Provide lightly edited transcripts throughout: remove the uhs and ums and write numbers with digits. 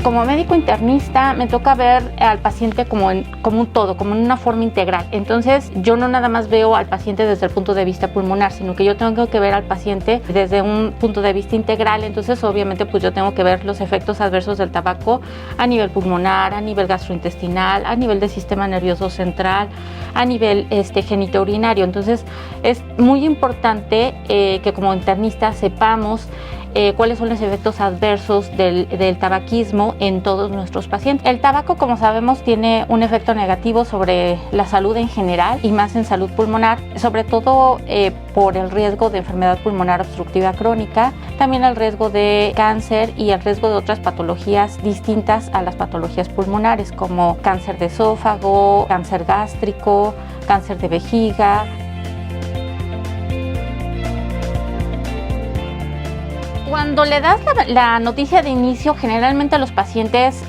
Como médico internista me toca ver al paciente como un todo, como en una forma integral. Entonces yo no nada más veo al paciente desde el punto de vista pulmonar, sino que yo tengo que ver al paciente desde un punto de vista integral. Entonces obviamente pues yo tengo que ver los efectos adversos del tabaco a nivel pulmonar, a nivel gastrointestinal, a nivel del sistema nervioso central, a nivel genitourinario. Entonces es muy importante que como internistas sepamos cuáles son los efectos adversos del tabaquismo en todos nuestros pacientes. El tabaco, como sabemos, tiene un efecto negativo sobre la salud en general y más en salud pulmonar, sobre todo por el riesgo de enfermedad pulmonar obstructiva crónica, también el riesgo de cáncer y el riesgo de otras patologías distintas a las patologías pulmonares, como cáncer de esófago, cáncer gástrico, cáncer de vejiga. Cuando le das la noticia de inicio, generalmente los pacientes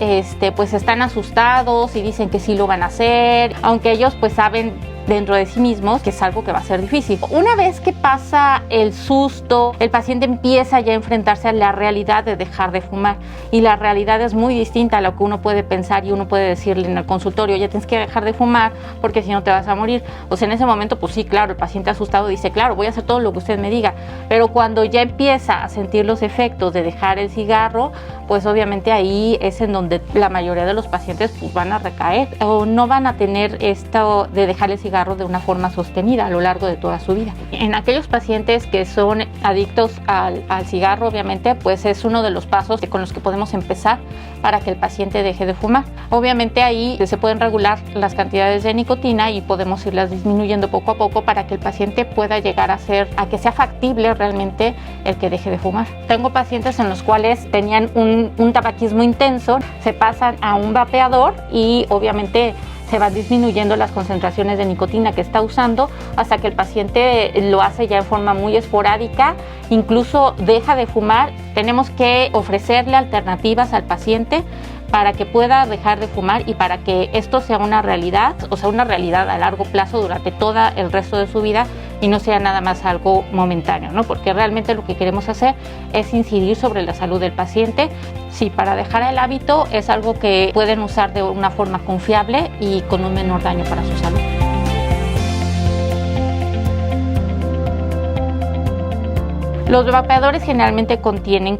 pues están asustados y dicen que sí lo van a hacer, aunque ellos pues saben dentro de sí mismos que es algo que va a ser difícil. Una vez que pasa el susto, el paciente empieza ya a enfrentarse a la realidad de dejar de fumar, y la realidad es muy distinta a lo que uno puede pensar y uno puede decirle en el consultorio: ya tienes que dejar de fumar porque si no te vas a morir. O sea, en ese momento pues sí, claro, el paciente asustado dice: claro, voy a hacer todo lo que usted me diga, pero cuando ya empieza a sentir los efectos de dejar el cigarro, pues obviamente ahí es en donde la mayoría de los pacientes pues van a recaer o no van a tener esto de dejar el cigarro de una forma sostenida a lo largo de toda su vida. En aquellos pacientes que son adictos al cigarro, obviamente pues es uno de los pasos con los que podemos empezar para que el paciente deje de fumar. Obviamente ahí se pueden regular las cantidades de nicotina y podemos irlas disminuyendo poco a poco para que el paciente pueda llegar a que sea factible realmente el que deje de fumar. Tengo pacientes en los cuales tenían un tabaquismo intenso, se pasan a un vapeador y obviamente se van disminuyendo las concentraciones de nicotina que está usando hasta que el paciente lo hace ya en forma muy esporádica, incluso deja de fumar. Tenemos que ofrecerle alternativas al paciente para que pueda dejar de fumar y para que esto sea una realidad, o sea, una realidad a largo plazo durante todo el resto de su vida y no sea nada más algo momentáneo, ¿no? Porque realmente lo que queremos hacer es incidir sobre la salud del paciente. Sí, para dejar el hábito es algo que pueden usar de una forma confiable y con un menor daño para su salud. Los vapeadores generalmente contienen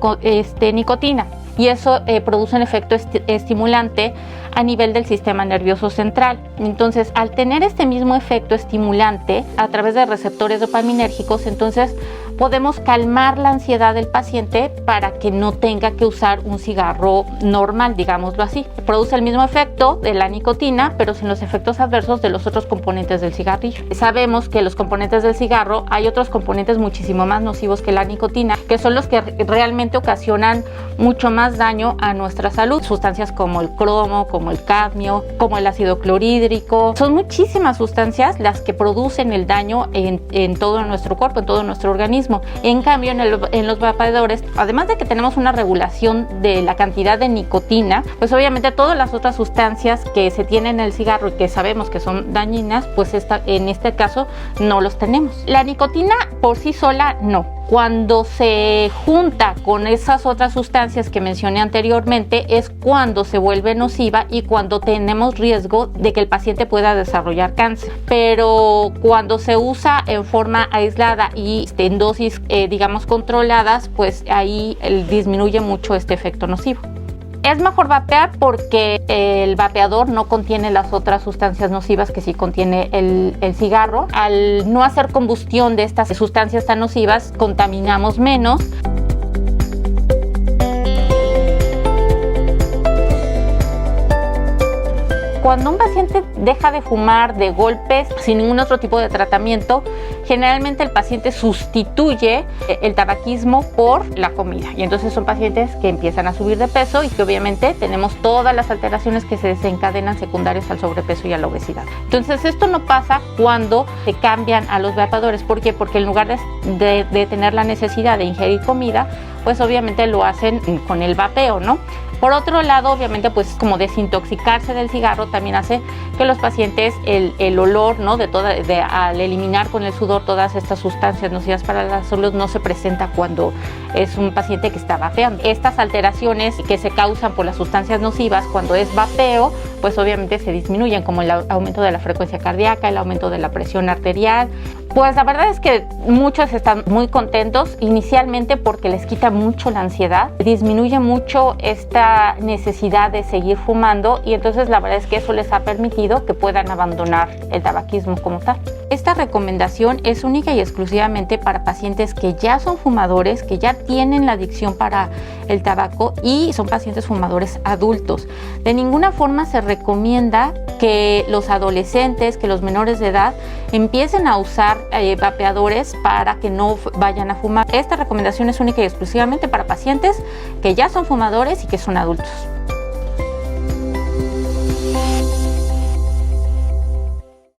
nicotina y eso produce un efecto estimulante a nivel del sistema nervioso central. Entonces, al tener este mismo efecto estimulante a través de receptores dopaminérgicos, entonces podemos calmar la ansiedad del paciente para que no tenga que usar un cigarro normal, digámoslo así. Produce el mismo efecto de la nicotina, pero sin los efectos adversos de los otros componentes del cigarrillo. Sabemos que los componentes del cigarro, hay otros componentes muchísimo más nocivos que la nicotina, que son los que realmente ocasionan mucho más daño a nuestra salud. Sustancias como el cromo, como el cadmio, como el ácido clorhídrico. Son muchísimas sustancias las que producen el daño en todo nuestro cuerpo, en todo nuestro organismo. En cambio, en los vapeadores, además de que tenemos una regulación de la cantidad de nicotina, pues obviamente todas las otras sustancias que se tienen en el cigarro y que sabemos que son dañinas, pues en este caso no los tenemos. La nicotina por sí sola no. Cuando se junta con esas otras sustancias que mencioné anteriormente es cuando se vuelve nociva y cuando tenemos riesgo de que el paciente pueda desarrollar cáncer. Pero cuando se usa en forma aislada y en dosis digamos controladas, pues ahí disminuye mucho este efecto nocivo. Es mejor vapear porque el vapeador no contiene las otras sustancias nocivas que sí contiene el cigarro. Al no hacer combustión de estas sustancias tan nocivas, contaminamos menos. Cuando un paciente deja de fumar de golpes sin ningún otro tipo de tratamiento, generalmente el paciente sustituye el tabaquismo por la comida. Y entonces son pacientes que empiezan a subir de peso y que obviamente tenemos todas las alteraciones que se desencadenan secundarias al sobrepeso y a la obesidad. Entonces esto no pasa cuando se cambian a los vapeadores. ¿Por qué? Porque en lugar de tener la necesidad de ingerir comida, pues obviamente lo hacen con el vapeo, ¿no? Por otro lado, obviamente, pues como desintoxicarse del cigarro también hace que los pacientes el olor, ¿no? Al eliminar con el sudor todas estas sustancias nocivas para la salud no se presenta cuando es un paciente que está vapeando. Estas alteraciones que se causan por las sustancias nocivas cuando es vapeo, pues obviamente se disminuyen, como el aumento de la frecuencia cardíaca, el aumento de la presión arterial. Pues la verdad es que muchos están muy contentos inicialmente porque les quita mucho la ansiedad, disminuye mucho esta necesidad de seguir fumando y entonces la verdad es que eso les ha permitido que puedan abandonar el tabaquismo como tal. Esta recomendación es única y exclusivamente para pacientes que ya son fumadores, que ya tienen la adicción para el tabaco y son pacientes fumadores adultos. De ninguna forma se recomienda que los adolescentes, que los menores de edad empiecen a usar vapeadores para que no vayan a fumar. Esta recomendación es única y exclusivamente para pacientes que ya son fumadores y que son adultos.